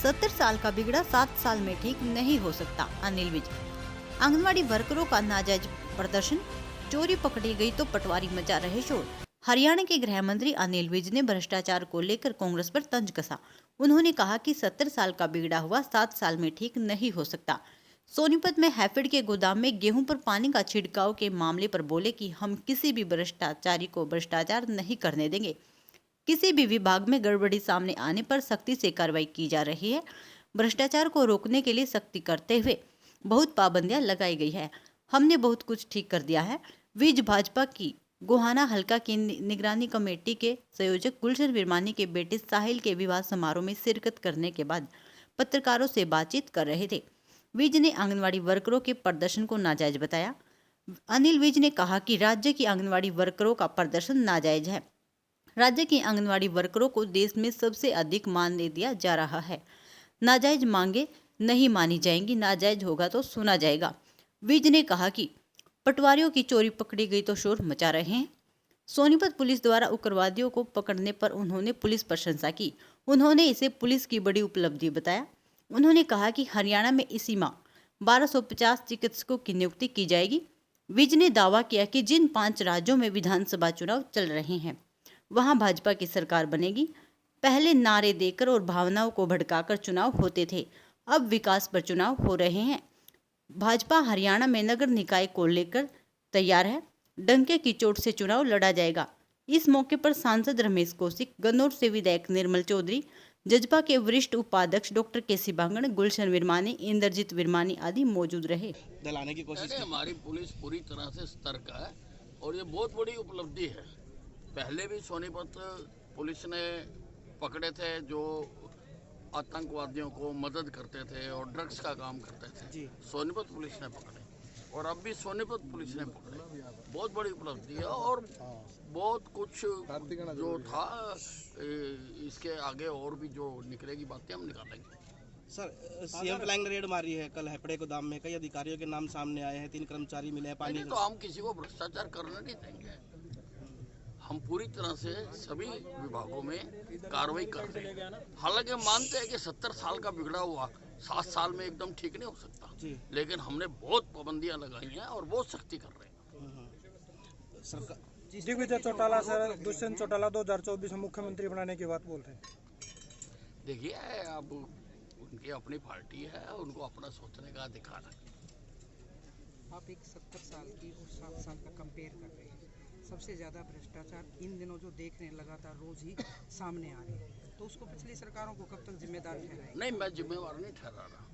70 साल का बिगड़ा 7 साल में ठीक नहीं हो सकता। अनिल विज। आंगनवाड़ी वर्करों का नाजायज प्रदर्शन, चोरी पकड़ी गई तो पटवारी मचा रहे शोर। हरियाणा के गृह मंत्री अनिल विज ने भ्रष्टाचार को लेकर कांग्रेस पर तंज कसा। उन्होंने कहा कि 70 साल का बिगड़ा हुआ 7 साल में ठीक नहीं हो सकता। सोनीपत में हैफेड के गोदाम में गेहूं पर पानी का छिड़काव के मामले पर बोले कि हम किसी भी भ्रष्टाचारी को भ्रष्टाचार नहीं करने देंगे। किसी भी विभाग में गड़बड़ी सामने आने पर सख्ती से कार्रवाई की जा रही है। भ्रष्टाचार को रोकने के लिए सख्ती करते हुए बहुत पाबंदियां लगाई गई है। हमने बहुत कुछ ठीक कर दिया है। विज भाजपा की गोहाना हल्का की निगरानी कमेटी के संयोजक गुलशन विरमानी के बेटे साहिल के विवाह समारोह में शिरकत करने के बाद पत्रकारों से बातचीत कर रहे थे। विज ने आंगनवाड़ी वर्करों के प्रदर्शन को नाजायज बताया। अनिल विज ने कहा कि राज्य की आंगनवाड़ी वर्करों का प्रदर्शन नाजायज है। राज्य की आंगनवाड़ी वर्करों को देश में सबसे अधिक मान दे दिया जा रहा है। नाजायज मांगे नहीं मानी जाएंगी, नाजायज होगा तो सुना जाएगा। विज ने कहा कि पटवारियों की चोरी पकड़ी गई तो शोर मचा रहे हैं। सोनीपत पुलिस द्वारा उग्रवादियों को पकड़ने पर उन्होंने पुलिस प्रशंसा की। उन्होंने इसे पुलिस की बड़ी उपलब्धि बताया। उन्होंने कहा कि हरियाणा में इसी माह 1250 चिकित्सकों की नियुक्ति की जाएगी। विज ने दावा किया कि जिन 5 राज्यों में विधानसभा चुनाव चल रहे हैं वहां भाजपा की सरकार बनेगी। पहले नारे देकर और भावनाओं को भड़काकर चुनाव होते थे, अब विकास पर चुनाव हो रहे हैं। भाजपा हरियाणा में नगर निकाय को लेकर तैयार है। डंके की चोट से चुनाव लड़ा जाएगा। इस मौके पर सांसद रमेश कौशिक, गन्नौर से विधायक निर्मल चौधरी, जजपा के वरिष्ठ उपाध्यक्ष डॉक्टर केसी बांगड़, गुलशन विरमानी, इंद्रजीत विरमानी आदि मौजूद रहे। दलाने की कोशिश हमारी पुलिस पूरी तरह से सतर्क है और ये बहुत बड़ी उपलब्धि है। पहले भी सोनीपत पुलिस ने पकड़े थे जो आतंकवादियों को मदद करते थे और ड्रग्स का काम करते थे। सोनीपत पुलिस ने पकड़े और अब भी सोनीपत पुलिस ने पकड़े। बहुत बड़ी उपलब्धि है और बहुत कुछ जो था इसके आगे और भी जो निकलेगी बातें हम निकालेंगे। सर, सीएम फ्लाइंग रेड मारी है कल हैफेड गोदाम में, कई अधिकारियों के नाम सामने आए हैं, 3 कर्मचारी मिले हैं पानी। तो हम किसी को भ्रष्टाचार करने नहीं देंगे। हम पूरी तरह से सभी विभागों में कार्रवाई कर रहे हैं। हालांकि मानते हैं कि 70 साल का बिगड़ा हुआ 7 साल में एकदम ठीक नहीं हो सकता, लेकिन हमने बहुत पाबंदियां लगाई हैं और बहुत सख्ती कर रहे हैं। दिग्विजय चौटाला सर, दुष्यंत चौटाला 2024 में मुख्यमंत्री बनाने की बात बोल रहे हैं। देखिए, अब उनकी अपनी पार्टी है, उनको अपना सोचने का अधिकार है। आप एक 70 साल की और 7 साल का कंपेयर कर रहे हैं। सबसे ज़्यादा भ्रष्टाचार इन दिनों जो देख रहे हैं लगातार रोज ही सामने आ रहे हैं, तो उसको पिछली सरकारों को कब तक जिम्मेदार ठहराएंगे? नहीं, मैं जिम्मेवार नहीं ठहरा रहा।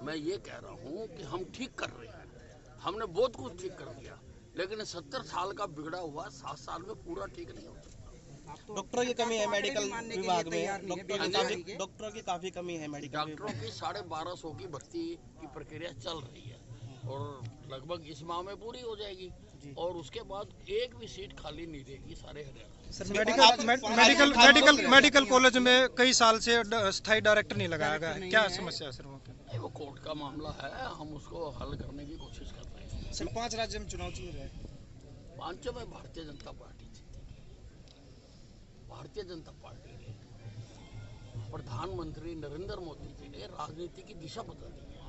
मैं ये कह रहा हूँ कि हम ठीक कर रहे हैं। हमने बहुत कुछ ठीक कर दिया, लेकिन 70 साल का बिगड़ा हुआ 7 साल में पूरा ठीक नहीं हो सकता। डॉक्टरों की कमी है मेडिकल विभाग में, डॉक्टरों की काफी कमी है मेडिकल। डॉक्टरों की 1250 की भर्ती की प्रक्रिया चल रही है और लगभग इस माह में पूरी हो जाएगी और उसके बाद एक भी सीट खाली नहीं रहेगी सारे हरियाणा। सर, मेडिकल कॉलेज में कई साल से स्थायी डायरेक्टर नहीं लगाया गया है, क्या समस्या है सर? वो कोर्ट का मामला है, हम उसको हल करने की कोशिश कर रहे हैं। सर, 5 राज्य में चुनाव चल रहे हैं, 5 में भारतीय जनता पार्टी जीतेगी। भारतीय जनता पार्टी ने प्रधानमंत्री नरेंद्र मोदी जी ने राजनीति की दिशा बदल दी है।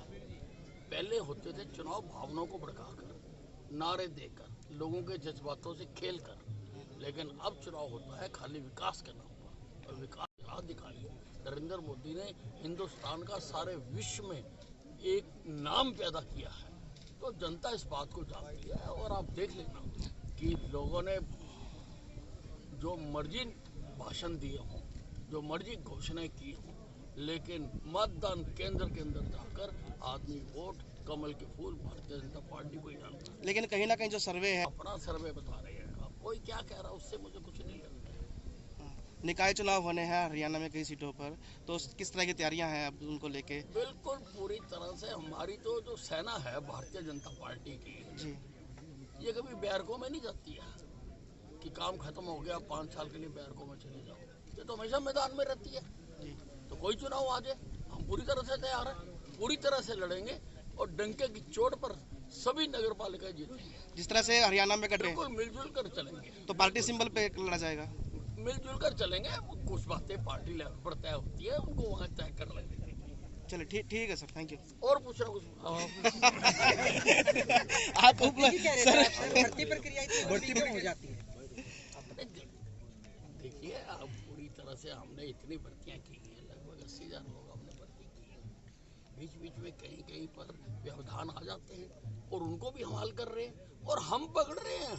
पहले होते थे चुनाव भावनाओं को भड़काकर, नारे देकर, लोगों के जज्बातों से खेल कर, लेकिन अब चुनाव होता है खाली विकास के नाम पर और विकास राह दिखाई। नरेंद्र मोदी ने हिंदुस्तान का सारे विश्व में एक नाम पैदा किया है, तो जनता इस बात को जानती है। और आप देख लेना कि लोगों ने जो मर्जी भाषण दिए हों, जो मर्जी घोषणाएं की हों, लेकिन मतदान केंद्र के अंदर जाकर आदमी वोट कमल के फूल भारतीय जनता पार्टी को ही डालता है। लेकिन कहीं ना कहीं जो सर्वे है, अपना सर्वे बता रहे हैं। अब कोई क्या कह रहा है उससे मुझे कुछ नहीं लगता। निकाय चुनाव होने हैं हरियाणा में कई सीटों पर, तो किस तरह की तैयारियां हैं अब उनको लेके? बिल्कुल पूरी तरह से हमारी तो जो सेना है भारतीय जनता पार्टी की जी, ये कभी बैरकों में नहीं जाती है कि काम खत्म हो गया 5 साल के लिए बैरकों में चले जाओ। ये तो हमेशा मैदान में रहती है जी। तो कोई चुनाव आ जाए, हम पूरी तरह से तैयार हैं, पूरी तरह से लड़ेंगे और डंके की चोट पर सभी नगर पालिका जीतेंगे। जिस तरह से हरियाणा में कटे, बिल्कुल मिलजुल कर चलेंगे। तो पार्टी सिंबल पे लड़ा जाएगा, मिलजुल कर चलेंगे। कुछ बातें पार्टी लेवल पर तय होती है, उनको वहाँ तय कर लेंगे। चलिए ठीक है सर, थैंक यू। और पूछना कुछ? आप सर भर्ती प्रक्रिया इतनी भर्ती क्यों हो जाती है? अपने देखिए, अब पूरी तरह से हमने इतनी भर्तियां की हैं, लगभग 80,000 लोग हमने भर्ती की है। बीच बीच में कहीं कहीं पर व्यवधान आ जाते हैं और उनको भी हम हल कर रहे हैं और हम पकड़ रहे हैं,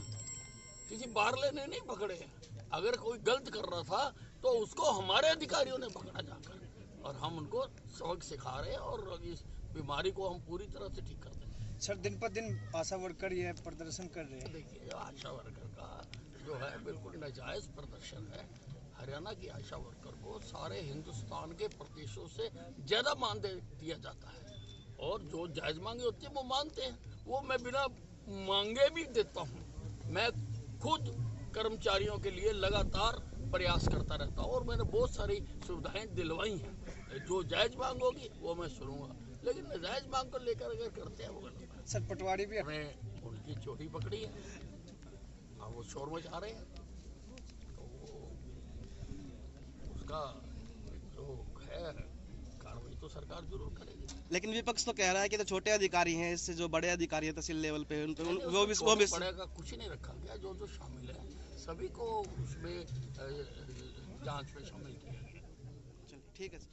किसी बाहर लेने नहीं पकड़े हैं। अगर कोई गलत कर रहा था तो उसको हमारे अधिकारियों ने पकड़ा जाकर और हम उनको सबक सिखा रहे हैं और इस बीमारी को हम पूरी तरह से ठीक कर रहे हैं। सर दिन पर दिन आशा वर्कर ये प्रदर्शन कर रहे हैं। देखिए, आशा वर्कर का जो है बिल्कुल नाजायज प्रदर्शन है। हरियाणा की आशा वर्कर को सारे हिंदुस्तान के प्रदेशों से ज़्यादा मान दिया जाता है और जो जायज़ मांगे होती है वो मानते हैं, वो मैं बिना मांगे भी देता हूँ। मैं खुद कर्मचारियों के लिए लगातार प्रयास करता रहता हूँ और मैंने बहुत सारी सुविधाएं दिलवाई हैं। जो जायज़ मांग होगी वो मैं सुनूंगा, लेकिन नाजायज़ मांग को लेकर अगर करते हैं वो गलत है। सर पटवारी भी हमने उनकी चोरी पकड़ी है, अब वो शोर मचा रहे हैं, तो उसका जो है कार्रवाई तो सरकार जरूर करेगी। लेकिन विपक्ष तो कह रहा है कि तो छोटे अधिकारी हैं, इससे जो बड़े अधिकारी हैं तहसील लेवल पे उन पे वो भी बड़े का कुछ नहीं रखा गया, जो जो शामिल है सभी को उसमें जांच में शामिल किया गया। चलिए ठीक है सर।